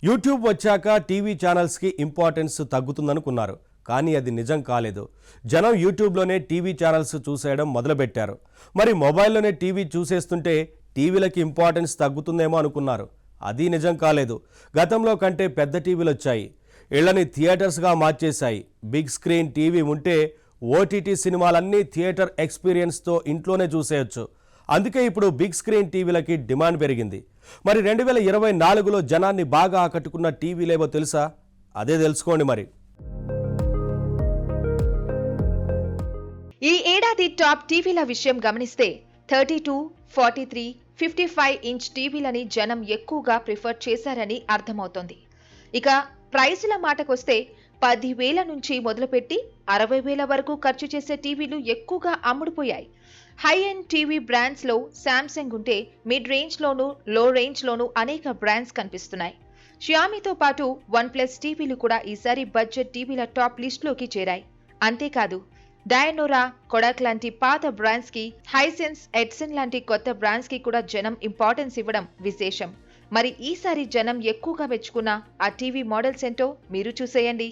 YouTube వచ్చాక TV ఛానల్స్కి importance తగ్గుతుందనుకున్నారు. కానీ అది నిజం కాలేదు. జనం యూట్యూబ్లోనే టీవీ ఛానల్స్ చూసేయడం మొదలుపెట్టారు. మరి మొబైల్లోనే టీవీ చూసేస్తుంటే టీవీలకి ఇంపార్టెన్స్ తగ్గుతుందేమో అనుకున్నారు. అది నిజం కాలేదు. గతంలో కంటే పెద్ద టీవీలు వచ్చాయి. ఇళ్లని థియేటర్స్గా మార్చేశాయి. బిగ్ స్క్రీన్ టీవీ ఉంటే ఓటీటీ సినిమాలన్నీ థియేటర్ ఎక్స్పీరియన్స్తో ఇంట్లోనే చూసేయచ్చు. అందుకే ఇప్పుడు బిగ్ స్క్రీన్ టీవీలకి డిమాండ్ పెరిగింది. మరి 2024లో జనాన్ని బాగా ఆకట్టుకున్న టీవీలేవో తెలుసా? అదే తెలుసుకోండి మరి. ఈ ఏడాది టాప్ టీవీల విషయం గమనిస్తే 32, 43, 55 ఇంచ్ టీవీలని జనం ఎక్కువగా ప్రిఫర్ చేశారని అర్థమవుతోంది. ఇక ప్రైసుల మాటకొస్తే 10,000 నుంచి మొదలుపెట్టి 60,000 వరకు ఖర్చు చేసే టీవీలు ఎక్కువగా అమ్ముడుపోయాయి. హై ఎండ్ టీవీ బ్రాండ్స్ లో శాంసంగ్ ఉంటే మిడ్ రేంజ్ లోను, లో రేంజ్ లోను అనేక బ్రాండ్స్ కనిపిస్తున్నాయి. షియామీతో పాటు OnePlus టీవీలు కూడా ఈసారి బడ్జెట్ టీవీల టాప్ లిస్ట్ లోకి చేరాయి. అంతేకాదు డయనోరా, కొడాక్ లాంటి పాత బ్రాండ్స్ కి, హైసెన్స్, ఎడ్సన్ లాంటి కొత్త బ్రాండ్స్ కి కూడా జనం ఇంపార్టెన్స్ ఇవ్వడం విశేషం. మరి ఈసారి జనం ఎక్కువగా మెచ్చుకున్న ఆ టీవీ మోడల్స్ ఏంటో మీరు చూసేయండి.